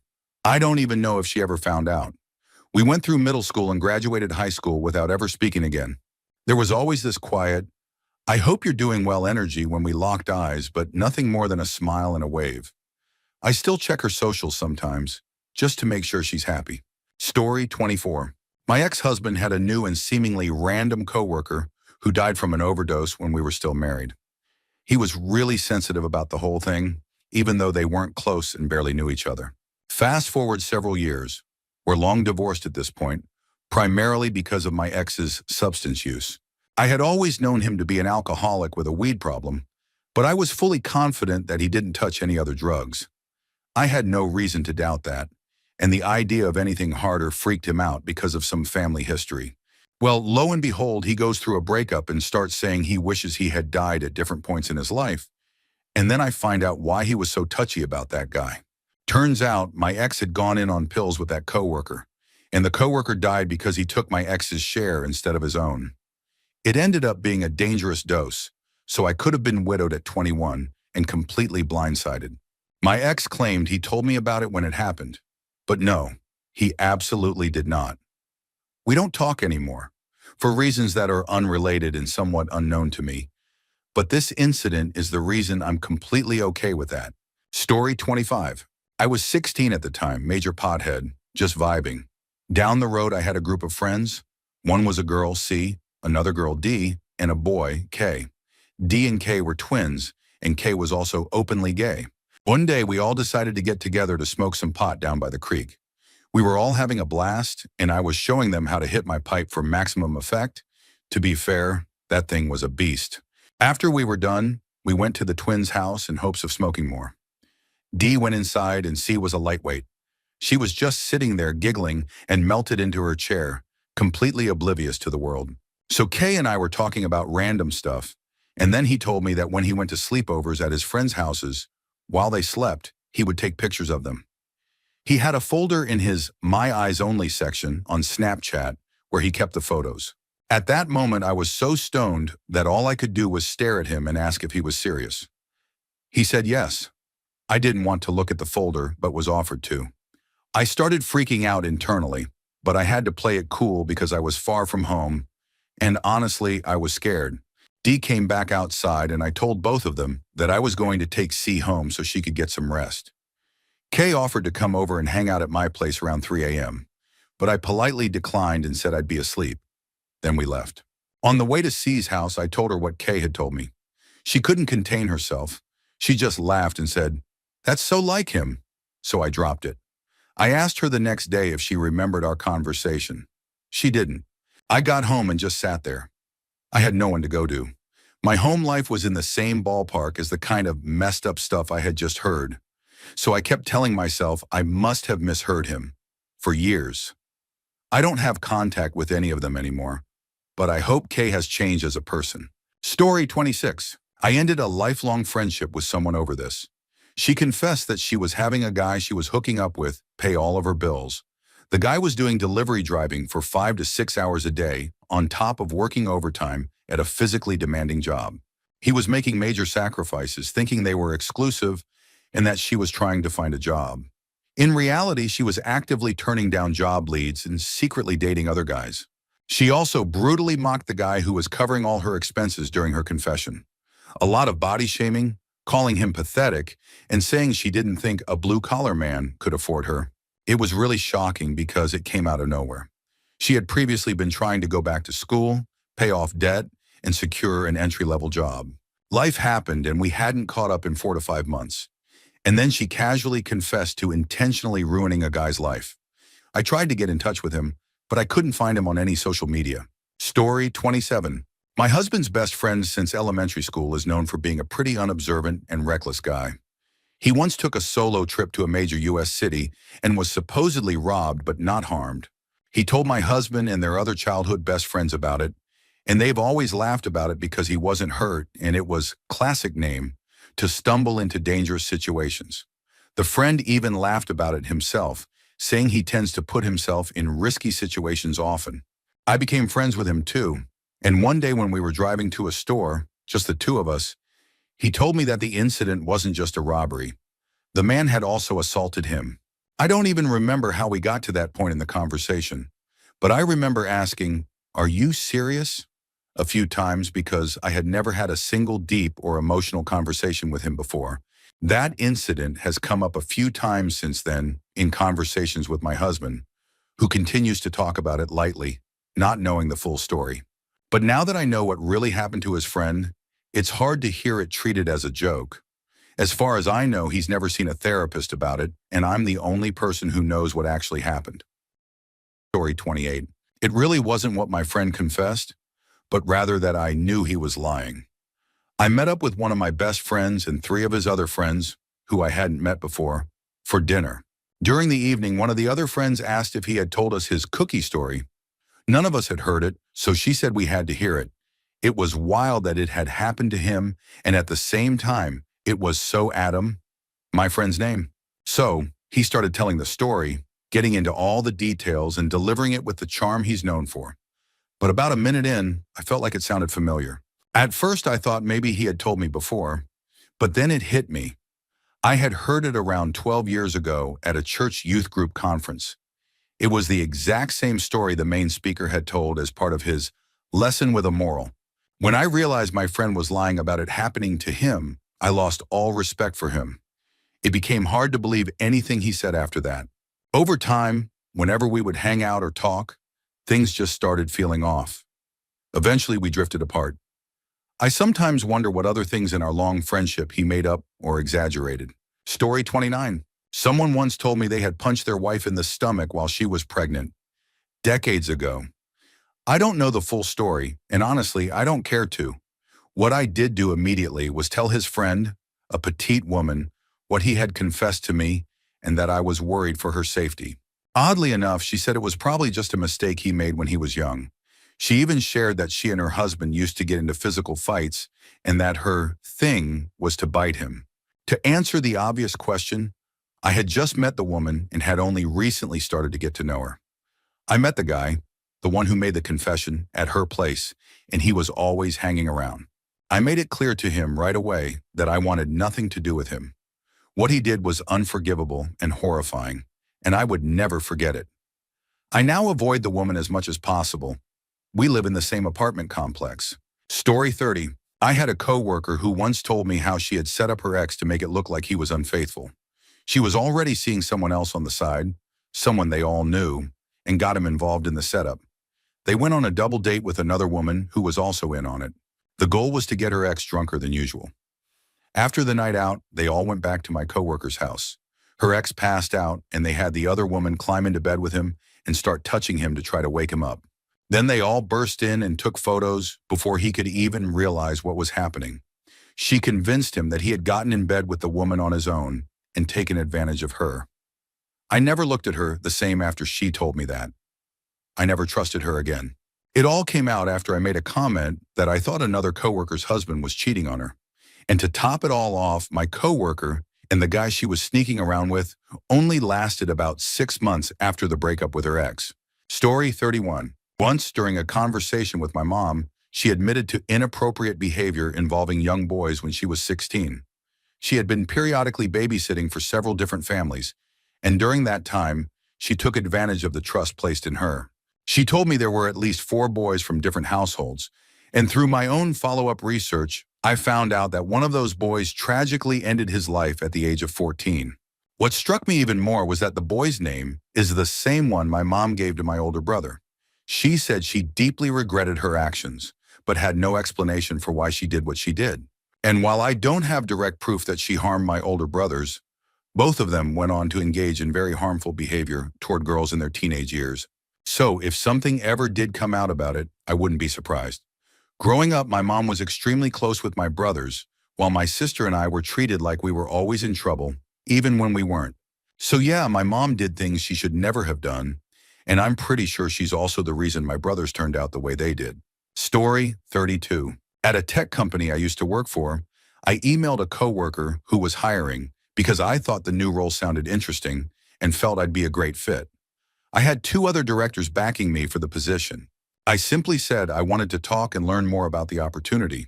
I don't even know if she ever found out. We went through middle school and graduated high school without ever speaking again. There was always this quiet, "I hope you're doing well" energy when we locked eyes, but nothing more than a smile and a wave. I still check her socials sometimes, just to make sure she's happy. Story 24. My ex-husband had a new and seemingly random coworker who died from an overdose when we were still married. He was really sensitive about the whole thing, even though they weren't close and barely knew each other. Fast forward several years. We're long divorced at this point, primarily because of my ex's substance use. I had always known him to be an alcoholic with a weed problem, but I was fully confident that he didn't touch any other drugs. I had no reason to doubt that, and the idea of anything harder freaked him out because of some family history. Well, lo and behold, he goes through a breakup and starts saying he wishes he had died at different points in his life, and then I find out why he was so touchy about that guy. Turns out my ex had gone in on pills with that coworker, and the coworker died because he took my ex's share instead of his own. It ended up being a dangerous dose, so I could have been widowed at 21 and completely blindsided. My ex claimed he told me about it when it happened, but no, he absolutely did not. We don't talk anymore, for reasons that are unrelated and somewhat unknown to me, but this incident is the reason I'm completely okay with that. Story 25. I was 16 at the time, major pothead, just vibing. Down the road I had a group of friends. One was a girl, C, another girl, D, and a boy, K. D and K were twins, and K was also openly gay. One day we all decided to get together to smoke some pot down by the creek. We were all having a blast, and I was showing them how to hit my pipe for maximum effect. To be fair, that thing was a beast. After we were done, we went to the twins' house in hopes of smoking more. D went inside and C was a lightweight. She was just sitting there giggling and melted into her chair, completely oblivious to the world. So Kay and I were talking about random stuff, and then he told me that when he went to sleepovers at his friends' houses, while they slept, he would take pictures of them. He had a folder in his My Eyes Only section on Snapchat where he kept the photos. At that moment, I was so stoned that all I could do was stare at him and ask if he was serious. He said yes. I didn't want to look at the folder, but was offered to. I started freaking out internally, but I had to play it cool because I was far from home, and honestly, I was scared. D came back outside and I told both of them that I was going to take C home so she could get some rest. Kay offered to come over and hang out at my place around 3 a.m., but I politely declined and said I'd be asleep. Then we left. On the way to C's house, I told her what Kay had told me. She couldn't contain herself. She just laughed and said, "That's so like him." So I dropped it. I asked her the next day if she remembered our conversation. She didn't. I got home and just sat there. I had no one to go to. My home life was in the same ballpark as the kind of messed up stuff I had just heard. So I kept telling myself I must have misheard him. For years. I don't have contact with any of them anymore, but I hope Kay has changed as a person. Story 26. I ended a lifelong friendship with someone over this. She confessed that she was having a guy she was hooking up with pay all of her bills. The guy was doing delivery driving for 5 to 6 hours a day on top of working overtime at a physically demanding job. He was making major sacrifices, thinking they were exclusive and that she was trying to find a job. In reality, she was actively turning down job leads and secretly dating other guys. She also brutally mocked the guy who was covering all her expenses during her confession. A lot of body shaming, calling him pathetic, and saying she didn't think a blue-collar man could afford her. It was really shocking because it came out of nowhere. She had previously been trying to go back to school, pay off debt, and secure an entry-level job. Life happened and we hadn't caught up in 4 to 5 months. And then she casually confessed to intentionally ruining a guy's life. I tried to get in touch with him, but I couldn't find him on any social media. Story 27. My husband's best friend since elementary school is known for being a pretty unobservant and reckless guy. He once took a solo trip to a major U.S. city and was supposedly robbed but not harmed. He told my husband and their other childhood best friends about it, and they've always laughed about it because he wasn't hurt and it was, classic name, to stumble into dangerous situations. The friend even laughed about it himself, saying he tends to put himself in risky situations often. I became friends with him too, And one day when we were driving to a store, just the two of us, he told me that the incident wasn't just a robbery. The man had also assaulted him. I don't even remember how we got to that point in the conversation, but I remember asking, "Are you serious?" a few times because I had never had a single deep or emotional conversation with him before. That incident has come up a few times since then in conversations with my husband, who continues to talk about it lightly, not knowing the full story. But now that I know what really happened to his friend, it's hard to hear it treated as a joke. As far as I know, he's never seen a therapist about it, and I'm the only person who knows what actually happened. Story 28. It really wasn't what my friend confessed, but rather that I knew he was lying. I met up with one of my best friends and three of his other friends, who I hadn't met before, for dinner. During the evening, one of the other friends asked if he had told us his cookie story. None of us had heard it, so she said we had to hear it. It was wild that it had happened to him, and at the same time, it was so Adam, my friend's name. So he started telling the story, getting into all the details and delivering it with the charm he's known for. But about a minute in, I felt like it sounded familiar. At first, I thought maybe he had told me before, but then it hit me. I had heard it around 12 years ago at a church youth group conference. It was the exact same story the main speaker had told as part of his lesson with a moral. When I realized my friend was lying about it happening to him, I lost all respect for him. It became hard to believe anything he said after that. Over time, whenever we would hang out or talk, things just started feeling off. Eventually, we drifted apart. I sometimes wonder what other things in our long friendship he made up or exaggerated. Story 29. Someone once told me they had punched their wife in the stomach while she was pregnant. Decades ago. I don't know the full story, and honestly, I don't care to. What I did do immediately was tell his friend, a petite woman, what he had confessed to me and that I was worried for her safety. Oddly enough, she said it was probably just a mistake he made when he was young. She even shared that she and her husband used to get into physical fights and that her thing was to bite him. To answer the obvious question, I had just met the woman and had only recently started to get to know her. I met the guy, the one who made the confession, at her place, and he was always hanging around. I made it clear to him right away that I wanted nothing to do with him. What he did was unforgivable and horrifying, and I would never forget it. I now avoid the woman as much as possible. We live in the same apartment complex. Story 30. I had a coworker who once told me how she had set up her ex to make it look like he was unfaithful. She was already seeing someone else on the side, someone they all knew, and got him involved in the setup. They went on a double date with another woman who was also in on it. The goal was to get her ex drunker than usual. After the night out, they all went back to my coworker's house. Her ex passed out, and they had the other woman climb into bed with him and start touching him to try to wake him up. Then they all burst in and took photos before he could even realize what was happening. She convinced him that he had gotten in bed with the woman on his own and taken advantage of her. I never looked at her the same after she told me that. I never trusted her again. It all came out after I made a comment that I thought another coworker's husband was cheating on her. And to top it all off, my coworker and the guy she was sneaking around with only lasted about 6 months after the breakup with her ex. Story 31. Once, during a conversation with my mom, she admitted to inappropriate behavior involving young boys when she was 16. She had been periodically babysitting for several different families, and during that time, she took advantage of the trust placed in her. She told me there were at least 4 boys from different households, and through my own follow-up research, I found out that one of those boys tragically ended his life at the age of 14. What struck me even more was that the boy's name is the same one my mom gave to my older brother. She said she deeply regretted her actions, but had no explanation for why she did what she did. And while I don't have direct proof that she harmed my older brothers, both of them went on to engage in very harmful behavior toward girls in their teenage years. So if something ever did come out about it, I wouldn't be surprised. Growing up, my mom was extremely close with my brothers, while my sister and I were treated like we were always in trouble, even when we weren't. So yeah, my mom did things she should never have done, and I'm pretty sure she's also the reason my brothers turned out the way they did. Story 32. At a tech company I used to work for, I emailed a coworker who was hiring because I thought the new role sounded interesting and felt I'd be a great fit. I had 2 other directors backing me for the position. I simply said I wanted to talk and learn more about the opportunity.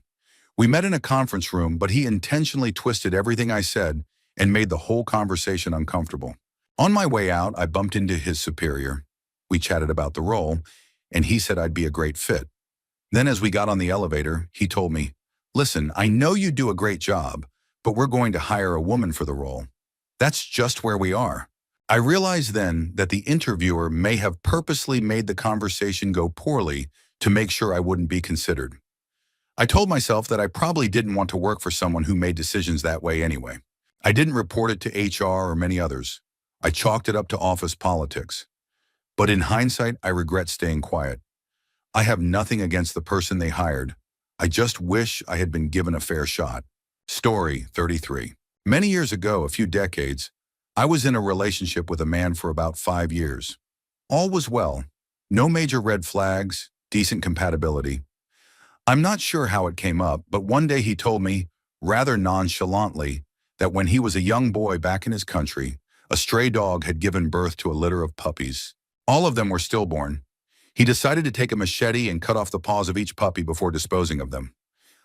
We met in a conference room, but he intentionally twisted everything I said and made the whole conversation uncomfortable. On my way out, I bumped into his superior. We chatted about the role, and he said I'd be a great fit. Then as we got on the elevator, he told me, "Listen, I know you do a great job, but we're going to hire a woman for the role. That's just where we are." I realized then that the interviewer may have purposely made the conversation go poorly to make sure I wouldn't be considered. I told myself that I probably didn't want to work for someone who made decisions that way anyway. I didn't report it to HR or many others. I chalked it up to office politics. But in hindsight, I regret staying quiet. I have nothing against the person they hired. I just wish I had been given a fair shot. Story 33. Many years ago, a few decades, I was in a relationship with a man for about 5 years. All was well. No major red flags, decent compatibility. I'm not sure how it came up, but one day he told me, rather nonchalantly, that when he was a young boy back in his country, a stray dog had given birth to a litter of puppies. All of them were stillborn. He decided to take a machete and cut off the paws of each puppy before disposing of them.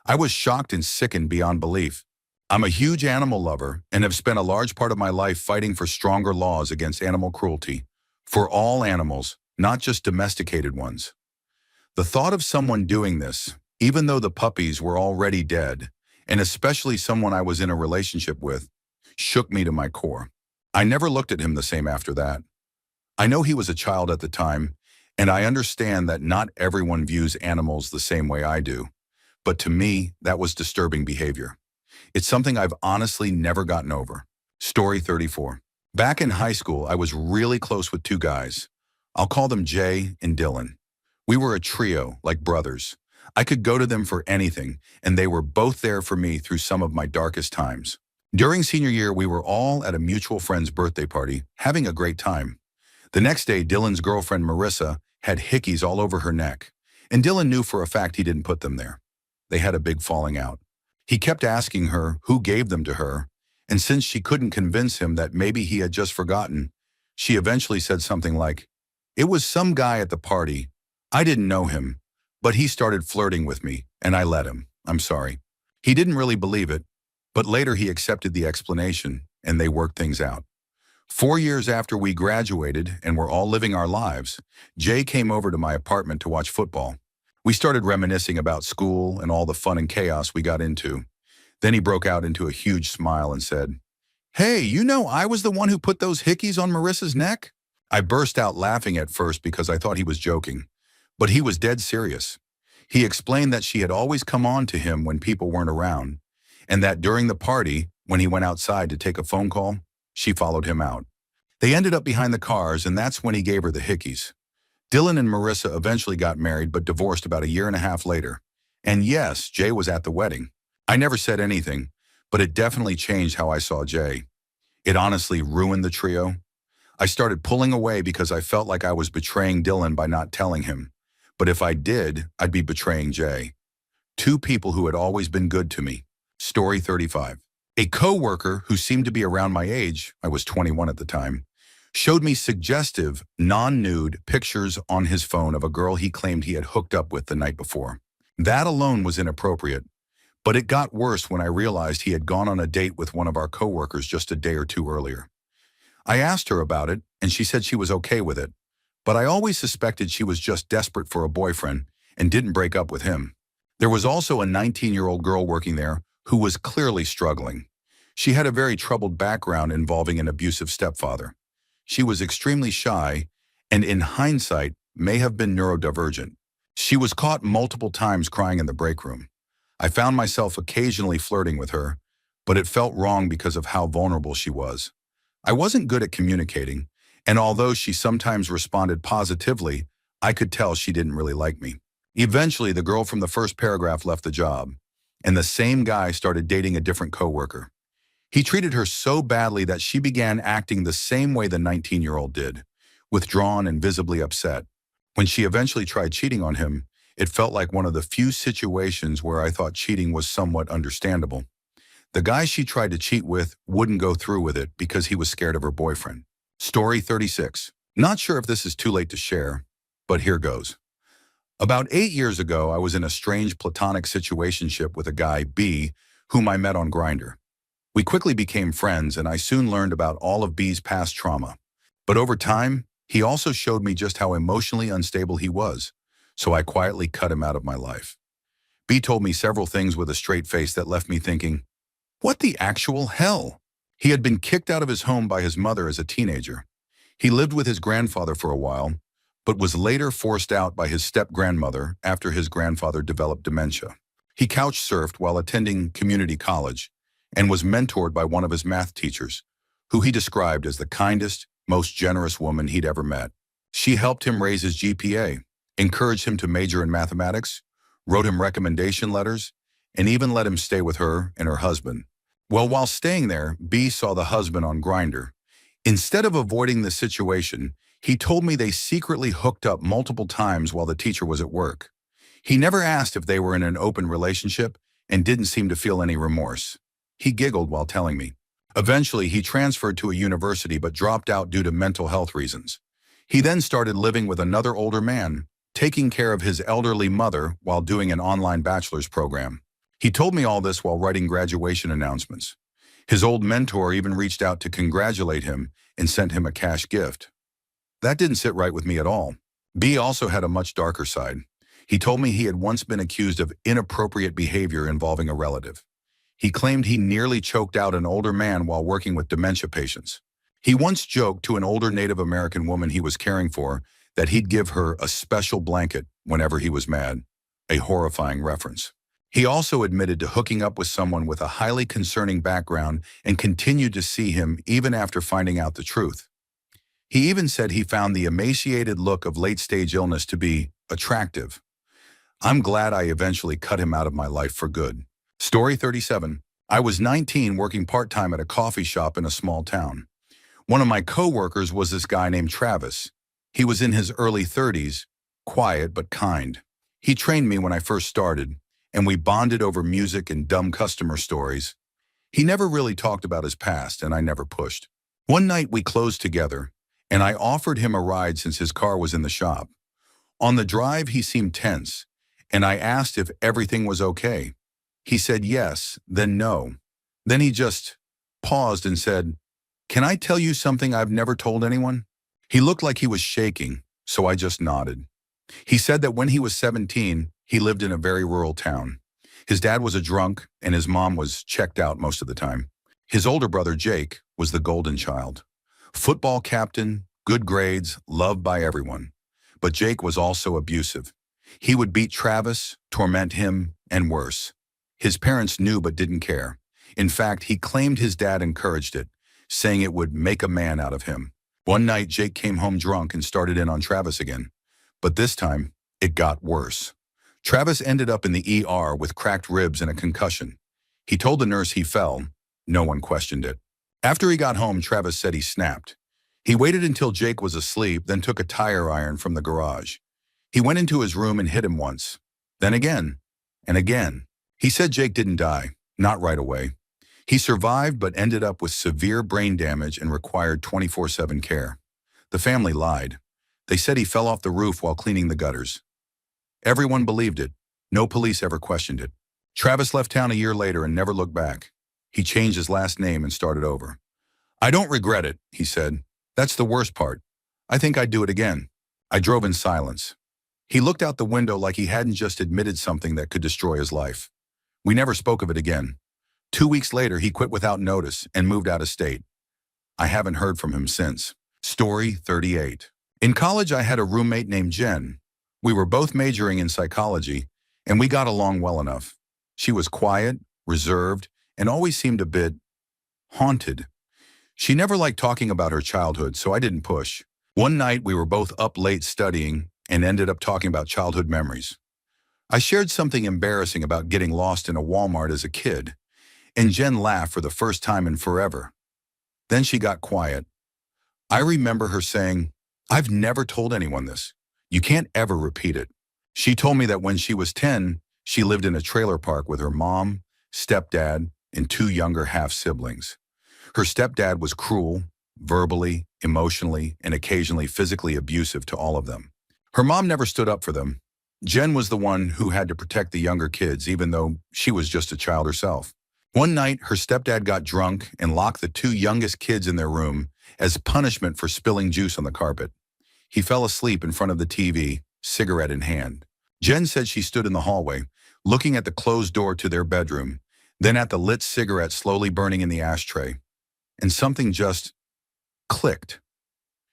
I was shocked and sickened beyond belief. I'm a huge animal lover and have spent a large part of my life fighting for stronger laws against animal cruelty, for all animals, not just domesticated ones. The thought of someone doing this, even though the puppies were already dead, and especially someone I was in a relationship with, shook me to my core. I never looked at him the same after that. I know he was a child at the time, and I understand that not everyone views animals the same way I do. But to me, that was disturbing behavior. It's something I've honestly never gotten over. Story 34. Back in high school, I was really close with two guys. I'll call them Jay and Dylan. We were a trio, like brothers. I could go to them for anything, and they were both there for me through some of my darkest times. During senior year, we were all at a mutual friend's birthday party, having a great time. The next day, Dylan's girlfriend, Marissa, had hickeys all over her neck, and Dylan knew for a fact he didn't put them there. They had a big falling out. He kept asking her who gave them to her, and since she couldn't convince him that maybe he had just forgotten, she eventually said something like, "It was some guy at the party. I didn't know him, but he started flirting with me, and I let him. I'm sorry." He didn't really believe it, but later he accepted the explanation, and they worked things out. 4 years after we graduated and were all living our lives, Jay came over to my apartment to watch football. We started reminiscing about school and all the fun and chaos we got into. Then he broke out into a huge smile and said, "Hey, you know I was the one who put those hickeys on Marissa's neck?" I burst out laughing at first because I thought he was joking, but he was dead serious. He explained that she had always come on to him when people weren't around, and that during the party, when he went outside to take a phone call, she followed him out. They ended up behind the cars, and that's when he gave her the hickeys. Dylan and Marissa eventually got married but divorced about a year and a half later. And yes, Jay was at the wedding. I never said anything, but it definitely changed how I saw Jay. It honestly ruined the trio. I started pulling away because I felt like I was betraying Dylan by not telling him. But if I did, I'd be betraying Jay. Two people who had always been good to me. Story 35. A co-worker who seemed to be around my age, I was 21 at the time, showed me suggestive, non-nude pictures on his phone of a girl he claimed he had hooked up with the night before. That alone was inappropriate, but it got worse when I realized he had gone on a date with one of our coworkers just a day or two earlier. I asked her about it, and she said she was okay with it, but I always suspected she was just desperate for a boyfriend and didn't break up with him. There was also a 19-year-old girl working there who was clearly struggling. She had a very troubled background involving an abusive stepfather. She was extremely shy and, in hindsight, may have been neurodivergent. She was caught multiple times crying in the break room. I found myself occasionally flirting with her, but it felt wrong because of how vulnerable she was. I wasn't good at communicating, and although she sometimes responded positively, I could tell she didn't really like me. Eventually, the girl from the first paragraph left the job, and the same guy started dating a different coworker. He treated her so badly that she began acting the same way the 19-year-old did, withdrawn and visibly upset. When she eventually tried cheating on him, it felt like one of the few situations where I thought cheating was somewhat understandable. The guy she tried to cheat with wouldn't go through with it because he was scared of her boyfriend. Story 36. Not sure if this is too late to share, but here goes. About 8 years ago, I was in a strange platonic situationship with a guy, B, whom I met on Grindr. We quickly became friends, and I soon learned about all of B's past trauma. But over time, he also showed me just how emotionally unstable he was, so I quietly cut him out of my life. B told me several things with a straight face that left me thinking, what the actual hell? He had been kicked out of his home by his mother as a teenager. He lived with his grandfather for a while, but was later forced out by his step-grandmother after his grandfather developed dementia. He couch-surfed while attending community college and was mentored by one of his math teachers, who he described as the kindest, most generous woman he'd ever met. She helped him raise his GPA, encouraged him to major in mathematics, wrote him recommendation letters, and even let him stay with her and her husband. Well, while staying there, B saw the husband on Grindr. Instead of avoiding the situation, he told me they secretly hooked up multiple times while the teacher was at work. He never asked if they were in an open relationship and didn't seem to feel any remorse. He giggled while telling me. Eventually, he transferred to a university but dropped out due to mental health reasons. He then started living with another older man, taking care of his elderly mother while doing an online bachelor's program. He told me all this while writing graduation announcements. His old mentor even reached out to congratulate him and sent him a cash gift. That didn't sit right with me at all. B also had a much darker side. He told me he had once been accused of inappropriate behavior involving a relative. He claimed he nearly choked out an older man while working with dementia patients. He once joked to an older Native American woman he was caring for that he'd give her a special blanket whenever he was mad, a horrifying reference. He also admitted to hooking up with someone with a highly concerning background and continued to see him even after finding out the truth. He even said he found the emaciated look of late-stage illness to be attractive. I'm glad I eventually cut him out of my life for good. Story 37. I was 19 working part-time at a coffee shop in a small town. One of my co-workers was this guy named Travis. He was in his early 30s, quiet but kind. He trained me when I first started, and we bonded over music and dumb customer stories. He never really talked about his past, and I never pushed. One night we closed together, and I offered him a ride since his car was in the shop. On the drive, he seemed tense, and I asked if everything was okay. He said yes, then no. Then he just paused and said, "Can I tell you something I've never told anyone?" He looked like he was shaking, so I just nodded. He said that when he was 17, he lived in a very rural town. His dad was a drunk, and his mom was checked out most of the time. His older brother, Jake, was the golden child. Football captain, good grades, loved by everyone. But Jake was also abusive. He would beat Travis, torment him, and worse. His parents knew but didn't care. In fact, he claimed his dad encouraged it, saying it would make a man out of him. One night, Jake came home drunk and started in on Travis again. But this time, it got worse. Travis ended up in the ER with cracked ribs and a concussion. He told the nurse he fell. No one questioned it. After he got home, Travis said he snapped. He waited until Jake was asleep, then took a tire iron from the garage. He went into his room and hit him once, then again, and again. He said Jake didn't die, not right away. He survived but ended up with severe brain damage and required 24/7 care. The family lied. They said he fell off the roof while cleaning the gutters. Everyone believed it. No police ever questioned it. Travis left town a year later and never looked back. He changed his last name and started over. "I don't regret it," he said. "That's the worst part. I think I'd do it again." I drove in silence. He looked out the window like he hadn't just admitted something that could destroy his life. We never spoke of it again. 2 weeks later, he quit without notice and moved out of state. I haven't heard from him since. Story 38. In college, I had a roommate named Jen. We were both majoring in psychology, and we got along well enough. She was quiet, reserved, and always seemed a bit haunted. She never liked talking about her childhood, so I didn't push. One night, we were both up late studying and ended up talking about childhood memories. I shared something embarrassing about getting lost in a Walmart as a kid, and Jen laughed for the first time in forever. Then she got quiet. I remember her saying, "I've never told anyone this. You can't ever repeat it." She told me that when she was 10, she lived in a trailer park with her mom, stepdad, and 2 younger half-siblings. Her stepdad was cruel, verbally, emotionally, and occasionally physically abusive to all of them. Her mom never stood up for them. Jen was the one who had to protect the younger kids, even though she was just a child herself. One night, her stepdad got drunk and locked the two youngest kids in their room as punishment for spilling juice on the carpet. He fell asleep in front of the TV, cigarette in hand. Jen said she stood in the hallway, looking at the closed door to their bedroom, then at the lit cigarette slowly burning in the ashtray. And something just clicked.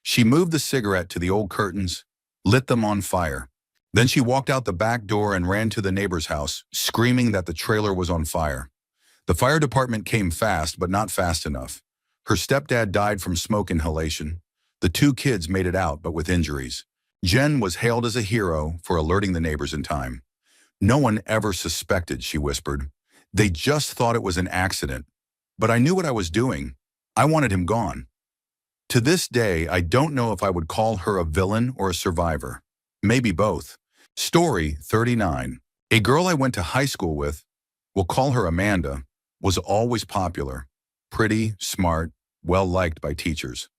She moved the cigarette to the old curtains, lit them on fire. Then she walked out the back door and ran to the neighbor's house, screaming that the trailer was on fire. The fire department came fast, but not fast enough. Her stepdad died from smoke inhalation. The two kids made it out, but with injuries. Jen was hailed as a hero for alerting the neighbors in time. No one ever suspected, she whispered. They just thought it was an accident. But I knew what I was doing. I wanted him gone. To this day, I don't know if I would call her a villain or a survivor. Maybe both. Story 39. A girl I went to high school with, we'll call her Amanda, was always popular, pretty, smart, well-liked by teachers.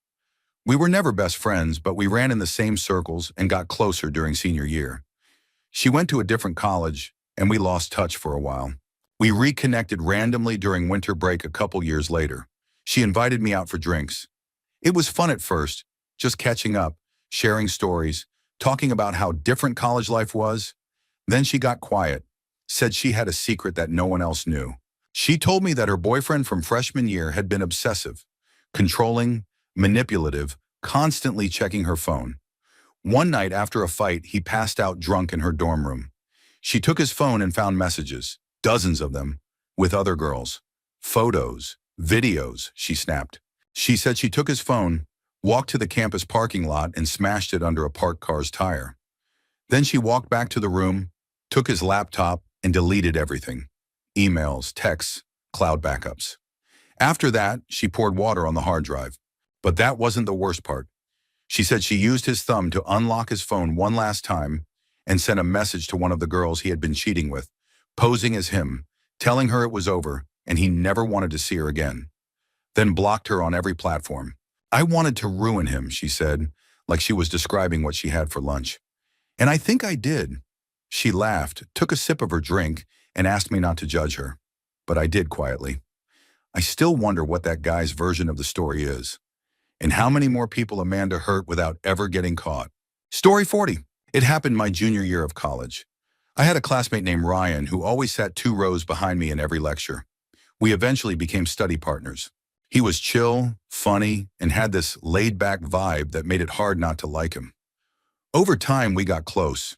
We were never best friends, but we ran in the same circles and got closer during senior year. She went to a different college, and we lost touch for a while. We reconnected randomly during winter break a couple years later. She invited me out for drinks. It was fun at first, just catching up, sharing stories, talking about how different college life was. Then she got quiet, said she had a secret that no one else knew. She told me that her boyfriend from freshman year had been obsessive, controlling, manipulative, constantly checking her phone. One night after a fight, he passed out drunk in her dorm room. She took his phone and found messages, dozens of them, with other girls. Photos, videos, she snapped. She said she took his phone, walked to the campus parking lot and smashed it under a parked car's tire. Then she walked back to the room, took his laptop and deleted everything. Emails, texts, cloud backups. After that, she poured water on the hard drive. But that wasn't the worst part. She said she used his thumb to unlock his phone one last time and sent a message to one of the girls he had been cheating with, posing as him, telling her it was over and he never wanted to see her again. Then blocked her on every platform. I wanted to ruin him, she said, like she was describing what she had for lunch. And I think I did. She laughed, took a sip of her drink, and asked me not to judge her. But I did quietly. I still wonder what that guy's version of the story is. And how many more people Amanda hurt without ever getting caught. Story 40. It happened my junior year of college. I had a classmate named Ryan who always sat 2 rows behind me in every lecture. We eventually became study partners. He was chill, funny, and had this laid-back vibe that made it hard not to like him. Over time, we got close.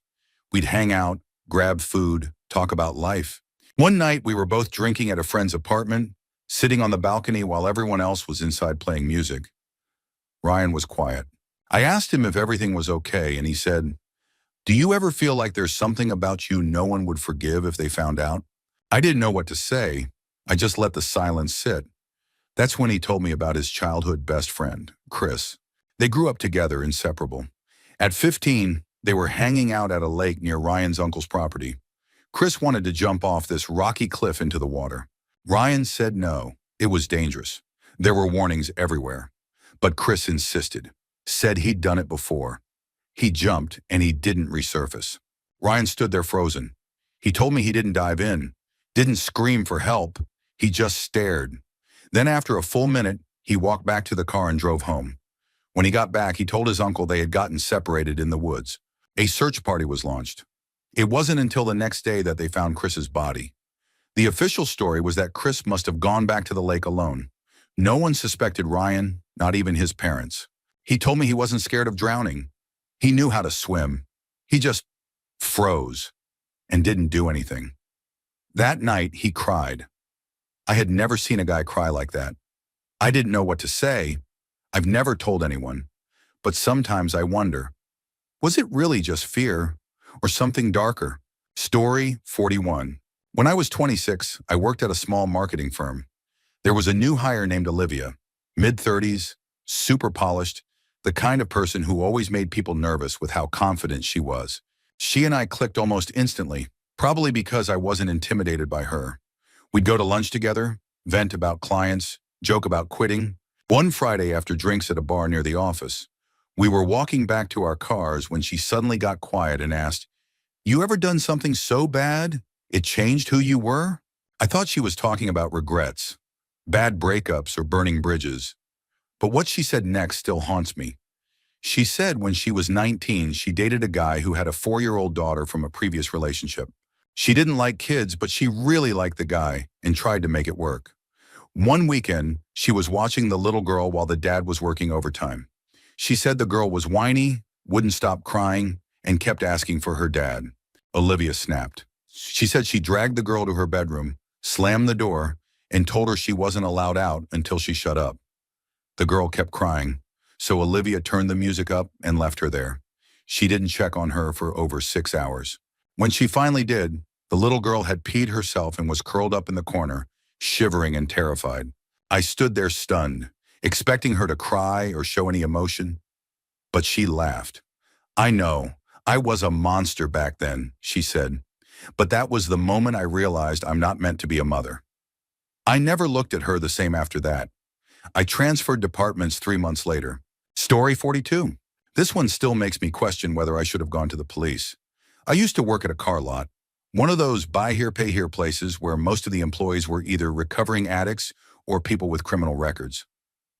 We'd hang out, grab food, talk about life. One night, we were both drinking at a friend's apartment, sitting on the balcony while everyone else was inside playing music. Ryan was quiet. I asked him if everything was okay, and he said, "Do you ever feel like there's something about you no one would forgive if they found out?" I didn't know what to say. I just let the silence sit. That's when he told me about his childhood best friend, Chris. They grew up together, inseparable. At 15, they were hanging out at a lake near Ryan's uncle's property. Chris wanted to jump off this rocky cliff into the water. Ryan said no, it was dangerous. There were warnings everywhere. But Chris insisted, said he'd done it before. He jumped and he didn't resurface. Ryan stood there frozen. He told me he didn't dive in, didn't scream for help. He just stared. Then after a full minute, he walked back to the car and drove home. When he got back, he told his uncle they had gotten separated in the woods. A search party was launched. It wasn't until the next day that they found Chris's body. The official story was that Chris must have gone back to the lake alone. No one suspected Ryan, not even his parents. He told me he wasn't scared of drowning. He knew how to swim. He just froze and didn't do anything. That night, he cried. I had never seen a guy cry like that. I didn't know what to say. I've never told anyone. But sometimes I wonder, was it really just fear or something darker? Story 41. When I was 26, I worked at a small marketing firm. There was a new hire named Olivia, mid-30s, super polished, the kind of person who always made people nervous with how confident she was. She and I clicked almost instantly, probably because I wasn't intimidated by her. We'd go to lunch together, vent about clients, joke about quitting. One Friday after drinks at a bar near the office, we were walking back to our cars when she suddenly got quiet and asked, You ever done something so bad it changed who you were? I thought she was talking about regrets, bad breakups, or burning bridges. But what she said next still haunts me. She said when she was 19, she dated a guy who had a 4-year-old daughter from a previous relationship. She didn't like kids, but she really liked the guy and tried to make it work. One weekend, she was watching the little girl while the dad was working overtime. She said the girl was whiny, wouldn't stop crying, and kept asking for her dad. Olivia snapped. She said she dragged the girl to her bedroom, slammed the door, and told her she wasn't allowed out until she shut up. The girl kept crying, so Olivia turned the music up and left her there. She didn't check on her for over 6 hours. When she finally did, the little girl had peed herself and was curled up in the corner, shivering and terrified. I stood there stunned, expecting her to cry or show any emotion, but she laughed. I know, I was a monster back then, she said, but that was the moment I realized I'm not meant to be a mother. I never looked at her the same after that. I transferred departments 3 months later. Story 42. This one still makes me question whether I should have gone to the police. I used to work at a car lot, one of those buy here, pay here places where most of the employees were either recovering addicts or people with criminal records.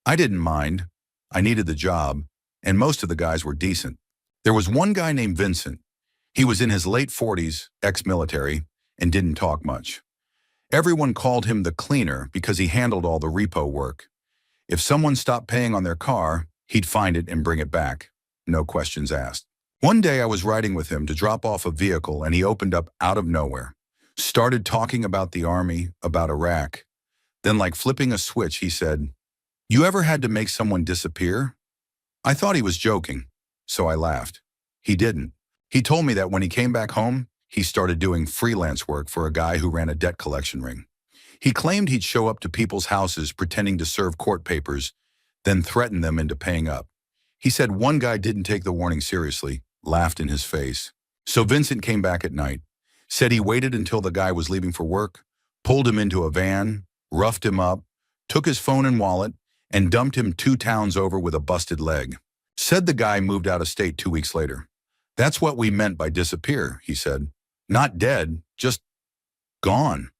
I didn't mind. I needed the job, and most of the guys were decent. There was one guy named Vincent. He was in his late 40s, ex-military, and didn't talk much. Everyone called him the cleaner because he handled all the repo work. If someone stopped paying on their car, he'd find it and bring it back. No questions asked. One day I was riding with him to drop off a vehicle and he opened up out of nowhere. Started talking about the army, about Iraq. Then like flipping a switch, he said, "You ever had to make someone disappear?" I thought he was joking, so I laughed. He didn't. He told me that when he came back home, he started doing freelance work for a guy who ran a debt collection ring. He claimed he'd show up to people's houses pretending to serve court papers, then threaten them into paying up. He said one guy didn't take the warning seriously, laughed in his face. So Vincent came back at night, said he waited until the guy was leaving for work, pulled him into a van, roughed him up, took his phone and wallet, and dumped him 2 towns over with a busted leg. Said the guy moved out of state 2 weeks later. That's what we meant by disappear, he said. Not dead, just gone.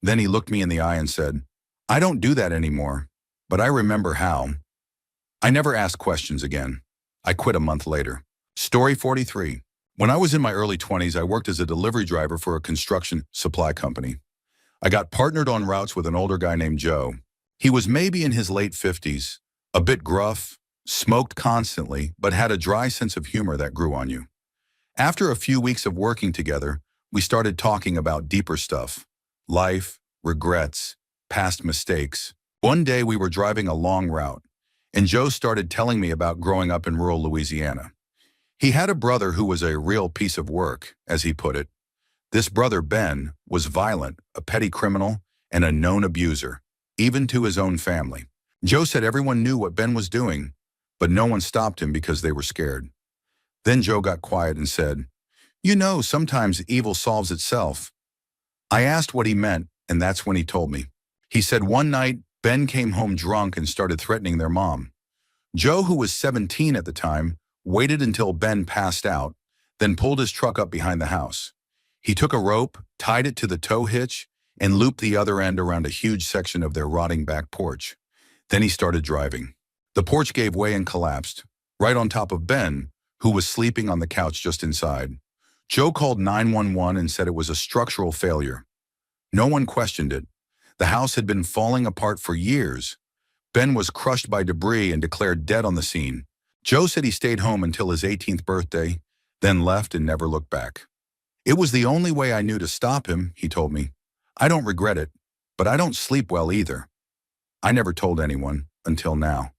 Then he looked me in the eye and said, I don't do that anymore, but I remember how. I never asked questions again. I quit a month later. Story 43. When I was in my early 20s, I worked as a delivery driver for a construction supply company. I got partnered on routes with an older guy named Joe. He was maybe in his late 50s, a bit gruff, smoked constantly, but had a dry sense of humor that grew on you. After a few weeks of working together, we started talking about deeper stuff. Life, regrets, past mistakes. One day we were driving a long route, and Joe started telling me about growing up in rural Louisiana. He had a brother who was a real piece of work, as he put it. This brother, Ben, was violent, a petty criminal, and a known abuser, even to his own family. Joe said everyone knew what Ben was doing, but no one stopped him because they were scared. Then Joe got quiet and said, "You know, sometimes evil solves itself." I asked what he meant, and that's when he told me. He said one night, Ben came home drunk and started threatening their mom. Joe, who was 17 at the time, waited until Ben passed out, then pulled his truck up behind the house. He took a rope, tied it to the tow hitch, and looped the other end around a huge section of their rotting back porch. Then he started driving. The porch gave way and collapsed, right on top of Ben, who was sleeping on the couch just inside. Joe called 911 and said it was a structural failure. No one questioned it. The house had been falling apart for years. Ben was crushed by debris and declared dead on the scene. Joe said he stayed home until his 18th birthday, then left and never looked back. It was the only way I knew to stop him, he told me. I don't regret it, but I don't sleep well either. I never told anyone until now.